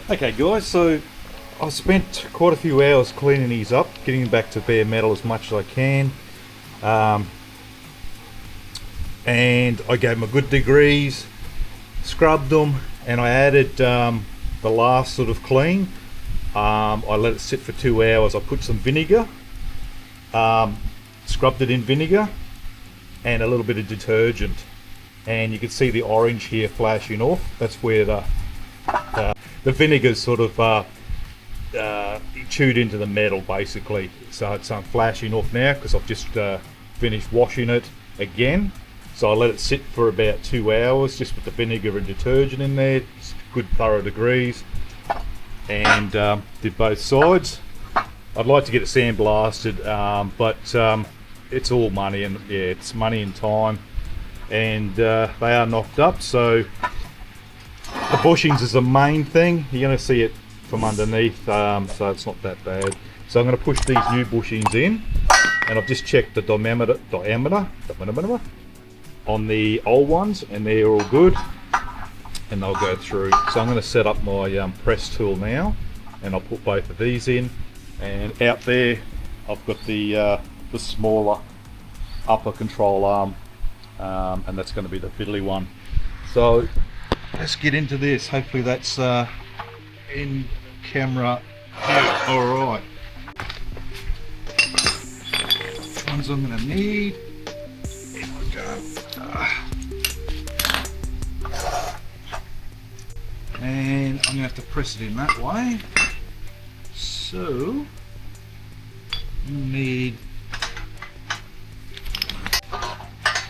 Okay guys, so I've spent quite a few hours cleaning these up, getting them back to bare metal as much as I can. And I gave them a good degrees, scrubbed them, and I added the last sort of clean. I let it sit for 2 hours. I put some vinegar, scrubbed it in vinegar, and a little bit of detergent. And you can see the orange here flashing off. That's where the vinegar's sort of chewed into the metal basically. So it's flashing off now because I've just finished washing it again. So I let it sit for about 2 hours just with the vinegar and detergent in there. It's good thorough degrees. And did both sides. I'd like to get it sandblasted, but it's all money, and yeah, it's money and time. And they are knocked up, so the bushings is the main thing. You're going to see it from underneath, so it's not that bad. So I'm going to push these new bushings in, and I've just checked the diameter on the old ones, and they're all good, and they'll go through. So I'm going to set up my press tool now, and I'll put both of these in. And out there I've got the smaller upper control arm, and that's going to be the fiddly one. So let's get into this. Hopefully that's in camera. Yeah, all right. Which ones I'm going to need? Here we go. And I'm going to have to press it in that way. So you need,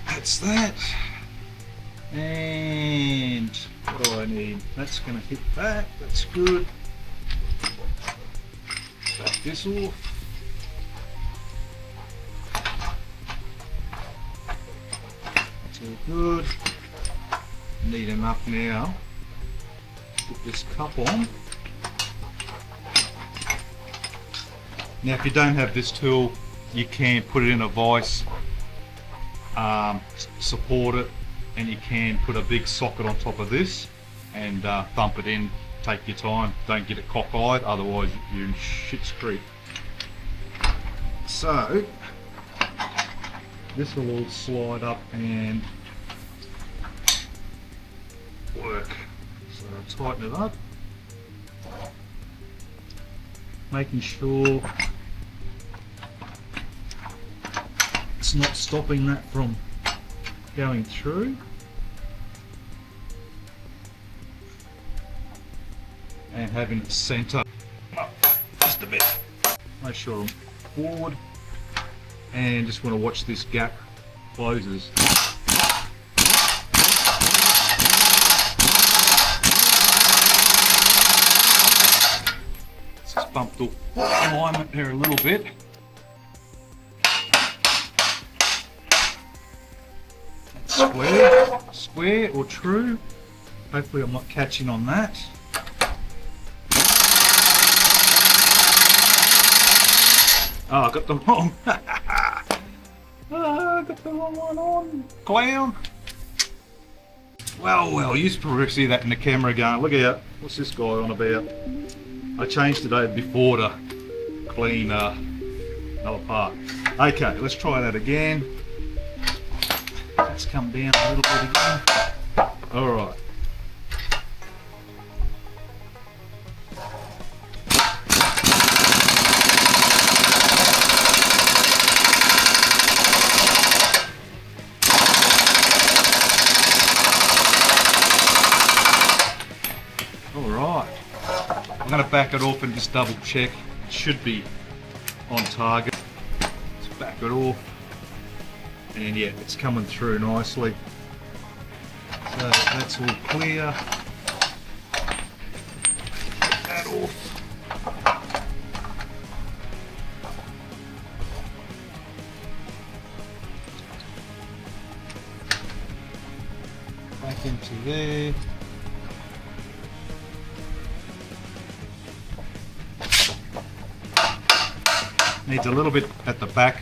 that's that. And what do I need? That's going to hit that. That's good. Back this off. That's all good. Need enough now. Put this cup on. Now if you don't have this tool, you can put it in a vise, support it, and you can put a big socket on top of this and thump it in. Take your time, don't get it cockeyed, otherwise you shit's creek. So this will all slide up and work. So tighten it up, making sure it's not stopping that from going through. And having it centre up just a bit. Make sure I'm forward, and just want to watch this gap closes. It's just bumped up alignment there a little bit. That's square or true. Hopefully I'm not catching on that. Oh, I got the wrong. I got the wrong one on. Clown. Well, you used to see that in the camera going, look out, what's this guy on about? I changed it over before to clean another part. Okay, let's try that again. Let's come down a little bit again. Alright. I'm going to back it off and just double check. It should be on target. Let's back it off. And yeah, it's coming through nicely. So that's all clear. Get that off. Back into there. Needs a little bit at the back.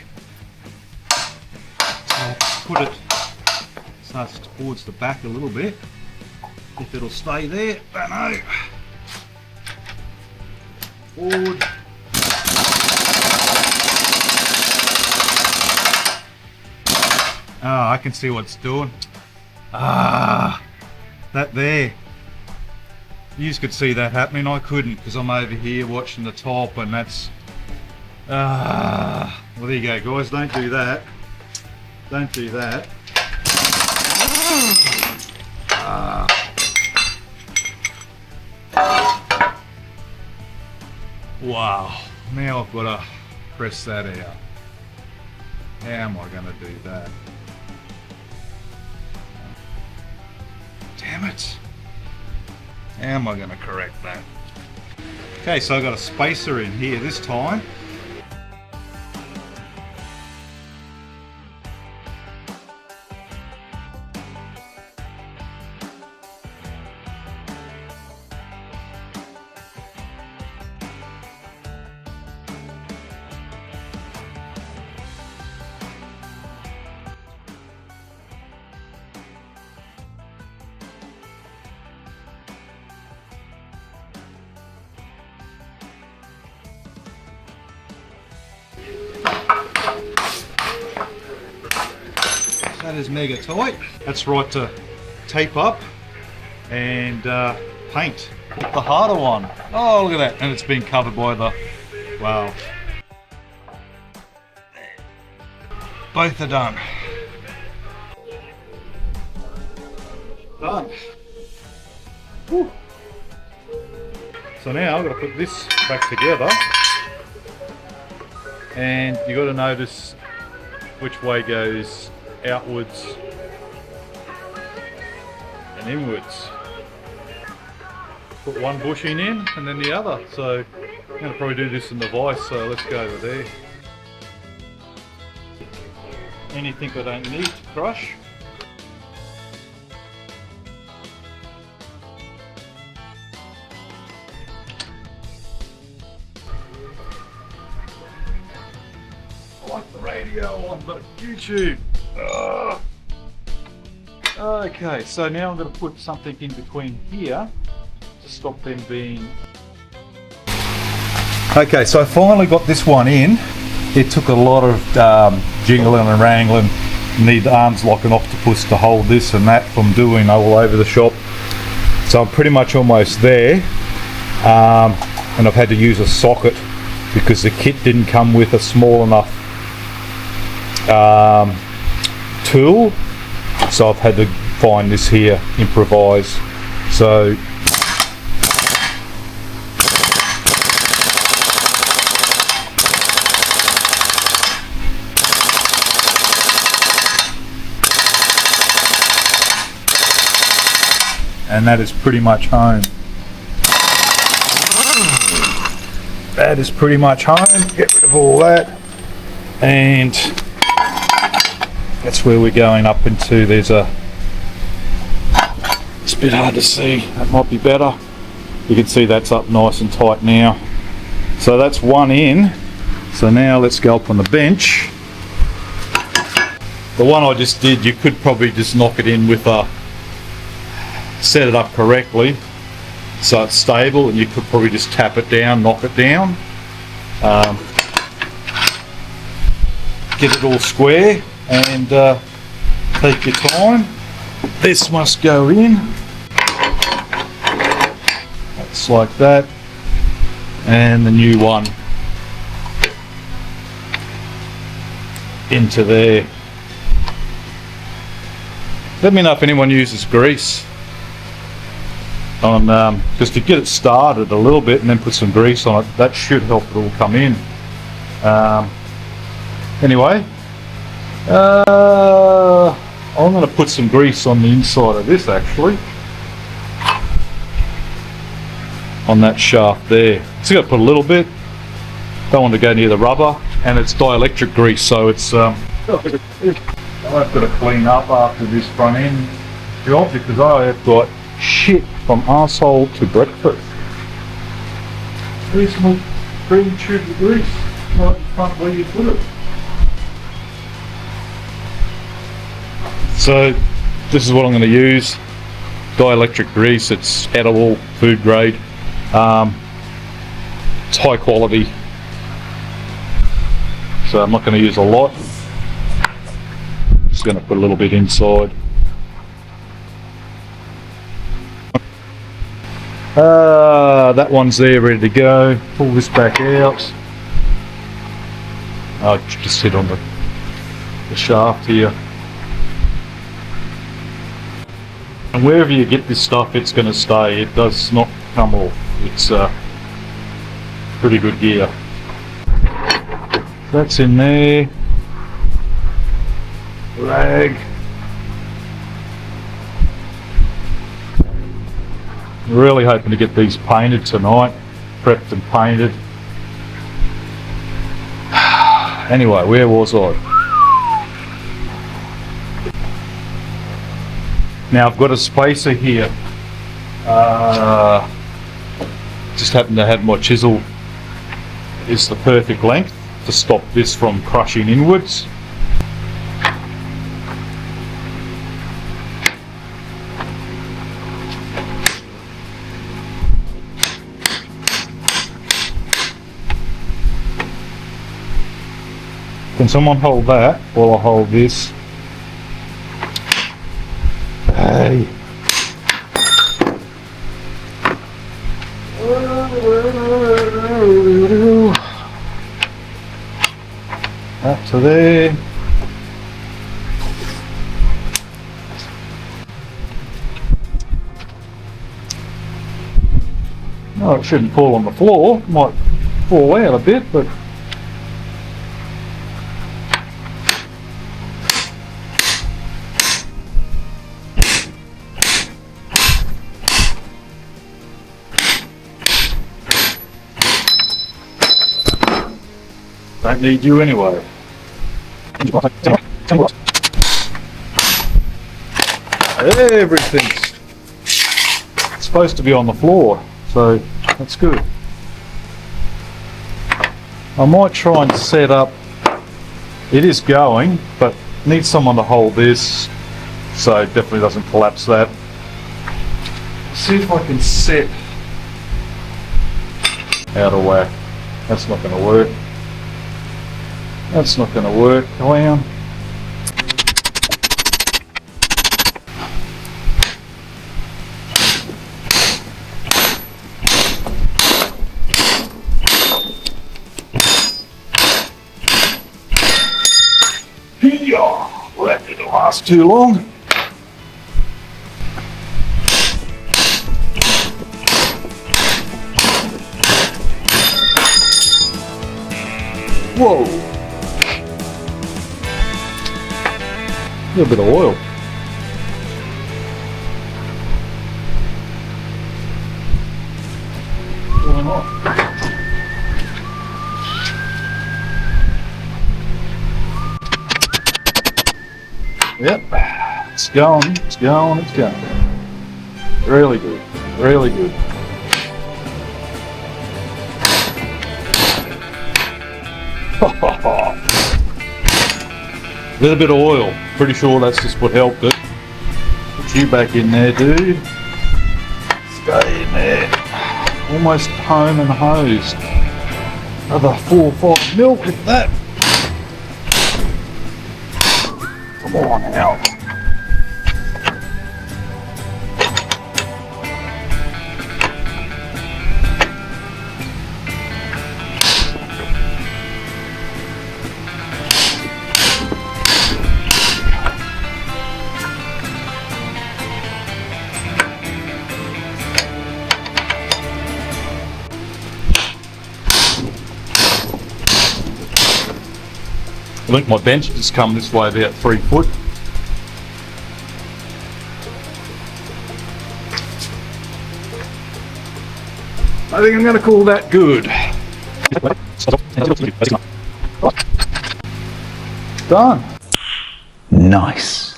So put it, starts towards the back a little bit. If it'll stay there, don't know. forward. Ah, I can see what it's doing. Ah, that there. You could see that happening. I couldn't because I'm over here watching the top, and that's. Ah, well, there you go, guys. Don't do that. Don't do that. Ah. Wow. Now I've got to press that out. How am I going to do that? Damn it. How am I going to correct that? Okay, so I've got a spacer in here this time. That is mega tight. That's right to tape up and paint. The harder one. Oh, look at that. And it's been covered by the, wow. Both are done. Done. Whew. So now I've got to put this back together. And you got to notice which way goes outwards and inwards. Put one bushing in and then the other. So I'm going to probably do this in the vise, so let's go over there. Anything I don't need to crush. I like the radio on the YouTube. Okay, so now I'm going to put something in between here to stop them being... Okay, so I finally got this one in. It took a lot of jingling and wrangling. Need arms like an octopus to hold this and that from doing all over the shop. So I'm pretty much almost there. And I've had to use a socket because the kit didn't come with a small enough tool, so I've had to find this here, improvise. So and that is pretty much home. That is pretty much home. Get rid of all that, and that's where we're going up into. There's a, it's a bit hard to see, that might be better. You can see that's up nice and tight now. So that's one in. So now let's go up on the bench. The one I just did, you could probably just knock it in with a, set it up correctly so it's stable, and you could probably just tap it down, knock it down. Get it all square and take your time. This must go in. That's like that. And the new one into there. Let me know if anyone uses grease on just to get it started a little bit, and then put some grease on it. That should help it all come in. Anyway, I'm going to put some grease on the inside of this, actually, on that shaft there. Just got to put a little bit. Don't want to go near the rubber, and it's dielectric grease, so it's I've got to clean up after this front end job because I have got shit from arsehole to breakfast. Here's my green tube of grease right in front where you put it. So this is what I'm going to use. Dielectric grease. It's edible, food grade. It's high quality, so I'm not going to use a lot. Just going to put a little bit inside. That one's there, ready to go. Pull this back out. I'll just sit on the shaft here. And wherever you get this stuff, it's going to stay. It does not come off. It's pretty good gear. That's in there. Rag. Really hoping to get these painted tonight. Prepped and painted. Anyway, where was I? Now I've got a spacer here. Just happen to have my chisel is the perfect length to stop this from crushing inwards. Can someone hold that while I hold this? Hey. Up to there. No, it shouldn't fall on the floor. It might fall out a bit, but don't need you anyway. Everything's supposed to be on the floor, so that's good. I might try and set up, it is going, but need someone to hold this so it definitely doesn't collapse that. See if I can set out of whack. That's not going to work. That's not going to work, clown. Well, that didn't last too long. Whoa! A little bit of oil. What's going on? Yep, it's going, it's going, it's going. Really good, really good. A little bit of oil, pretty sure that's just what helped it. Put you back in there, dude. Stay in there. Almost home and hosed. Another 4 or 5 mil with that. Come on now. I think my bench has come this way about 3 foot. I think I'm going to call that good. Done. Nice.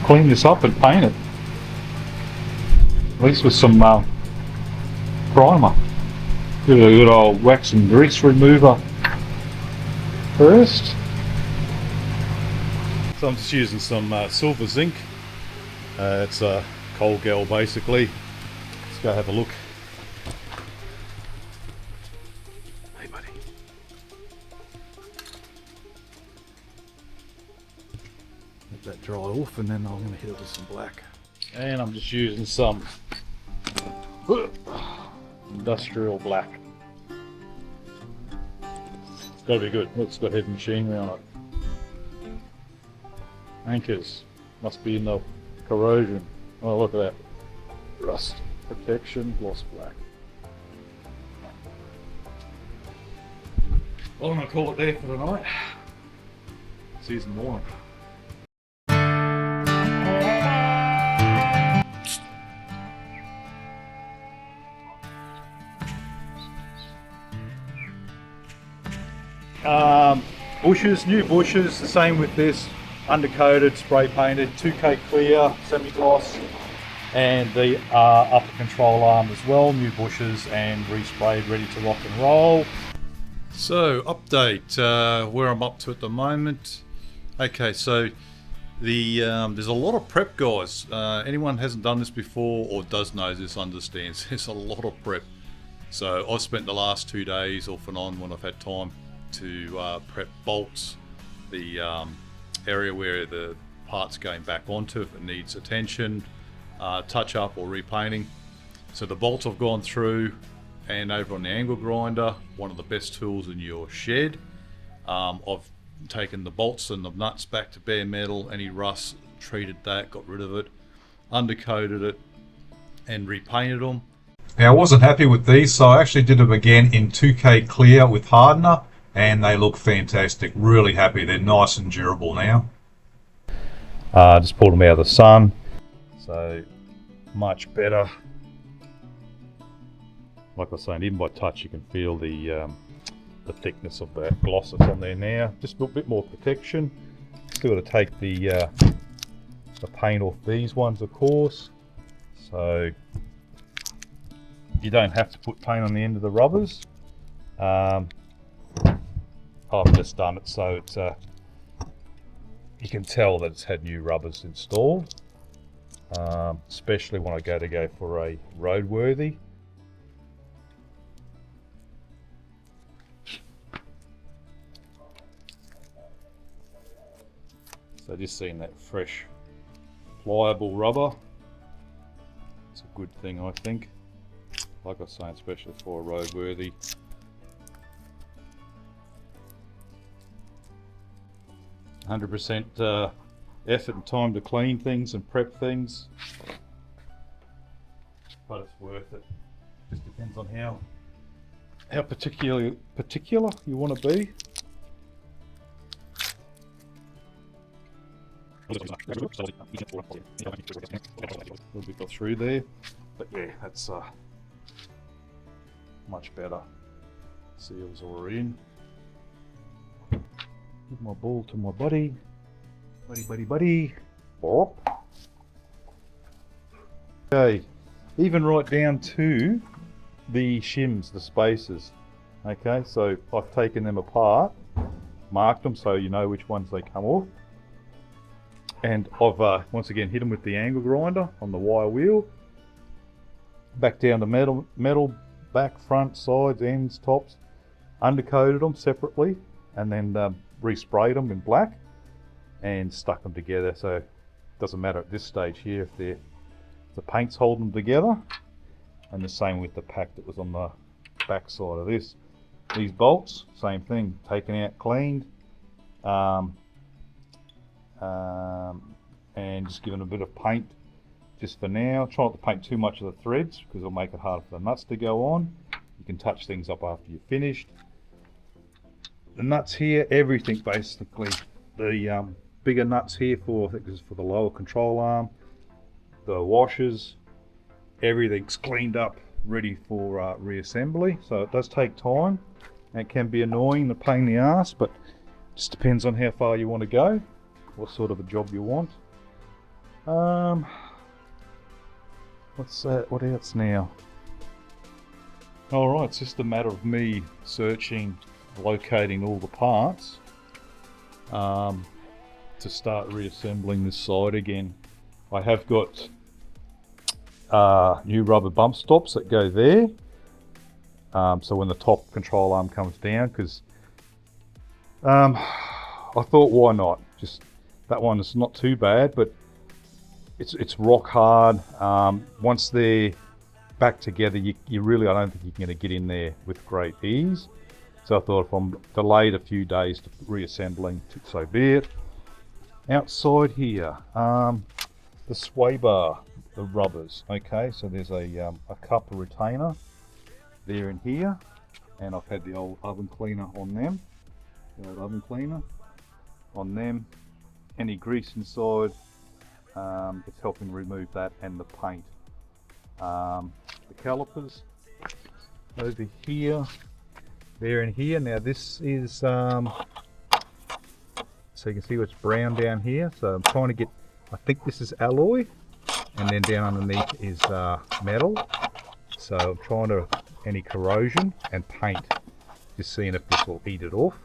Clean this up and paint it. At least with some primer. Do a good old wax and grease remover first. So I'm just using some silver zinc. It's a coal gel basically. It's go have a look. Hey buddy. Let that dry off and then I'm going to hit it with some black. And I'm just using some industrial black. It's got to be good. It's got heavy machinery on it. Anchors must be in the corrosion. Oh, look at that. Rust protection, gloss black. Well, I'm going to call it there for tonight. See you in the morning. Bushes, new bushes, the same with this, undercoated, spray painted, 2K clear, semi-gloss, and the upper control arm as well, new bushes and resprayed, ready to rock and roll. So update, where I'm up to at the moment. Okay, so there's a lot of prep, guys. Anyone hasn't done this before or does know this understands there's a lot of prep. So I've spent the last 2 days off and on when I've had time to prep bolts, the area where the part's going back onto if it needs attention, touch up or repainting. So the bolts I've gone through, and over on the angle grinder, one of the best tools in your shed. I've taken the bolts and the nuts back to bare metal, any rust, treated that, got rid of it, undercoated it and repainted them. Now I wasn't happy with these, so I actually did them again in 2K clear with hardener, and they look fantastic. Really happy. They're nice and durable now. Just pulled them out of the sun, so much better. Like I was saying, even by touch you can feel the thickness of that gloss that's on there now. Just a bit more protection. Still got to take the paint off these ones, of course. So you don't have to put paint on the end of the rubbers. I've just done it so it's you can tell that it's had new rubbers installed, especially when I go for a roadworthy. So just seeing that fresh pliable rubber, it's a good thing, I think. Like I was saying, especially for a roadworthy. %, effort and time to clean things and prep things, but it's worth it. Just depends on how particular you want to be. A little bit got through there, but yeah, that's much better. Seals are in. Give my ball to my buddy. Buddy. Bop. Okay, even right down to the shims, the spacers. Okay, so I've taken them apart, marked them so you know which ones they come off. And I've once again hit them with the angle grinder on the wire wheel. Back down to metal, back, front, sides, ends, tops. Undercoated them separately and then resprayed them in black and stuck them together. So it doesn't matter at this stage here if the paint's holding them together. And the same with the pack that was on the back side of this. These bolts, same thing, taken out, cleaned, and just given a bit of paint just for now. Try not to paint too much of the threads because it'll make it hard for the nuts to go on. You can touch things up after you're finished. The nuts here, everything basically. The bigger nuts here I think this is for the lower control arm. The washers, everything's cleaned up, ready for reassembly. So it does take time. It can be annoying, the pain in the ass, but it just depends on how far you want to go, what sort of a job you want. What's that? What else now? Alright, it's just a matter of me searching, locating all the parts to start reassembling this side again. I have got new rubber bump stops that go there. So when the top control arm comes down, because I thought, why not? Just that one is not too bad, but it's rock hard. Once they're back together, you really, I don't think you're going to get in there with great ease. So I thought, if I'm delayed a few days to reassembling, so be it. Outside here, the sway bar, the rubbers. Okay, so there's a copper retainer there in here, and I've had the old oven cleaner on them. The old oven cleaner on them. Any grease inside, it's helping remove that, and the paint. The calipers over here, there and here. Now this is so you can see what's brown down here. So I'm trying to get, I think this is alloy, and then down underneath is metal. So I'm trying to, any corrosion, and paint, just seeing if this will eat it off.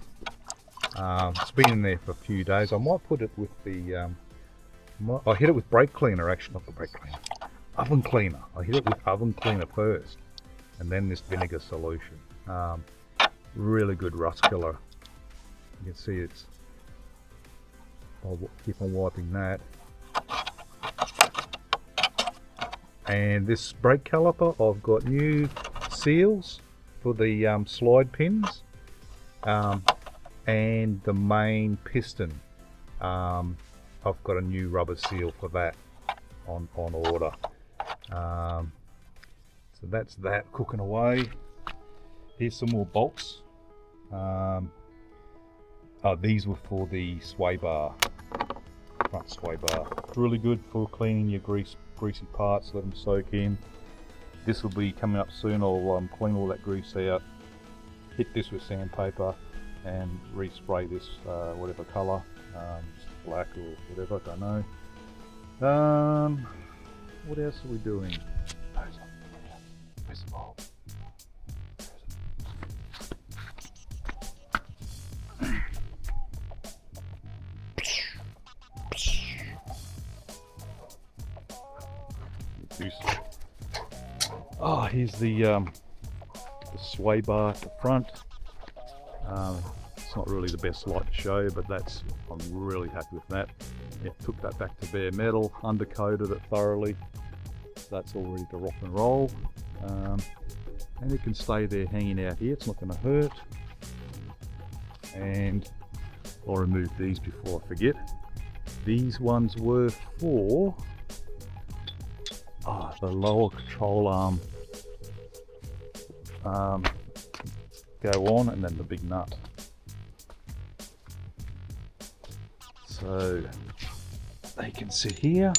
It's been in there for a few days. I might put it with the I hit it with brake cleaner, actually, not the brake cleaner, oven cleaner. I hit it with oven cleaner first, and then this vinegar solution. Really good rust killer. You can see it's, I'll keep on wiping that. And this brake caliper, I've got new seals for the slide pins, and the main piston. I've got a new rubber seal for that on order. So that's that cooking away. Here's some more bolts. These were for the sway bar, front sway bar. Really good for cleaning your greasy parts, let them soak in. This will be coming up soon. I'll clean all that grease out, hit this with sandpaper, and respray this whatever colour, just black or whatever, I don't know. What else are we doing? Where's the bulb? Oh, here's the sway bar at the front. It's not really the best light to show you, but I'm really happy with that. Yeah, took that back to bare metal, undercoated it thoroughly. That's all ready to rock and roll. And it can stay there hanging out here, it's not going to hurt. And I'll remove these before I forget. These ones were for the lower control arm go on, and then the big nut. So they can sit here.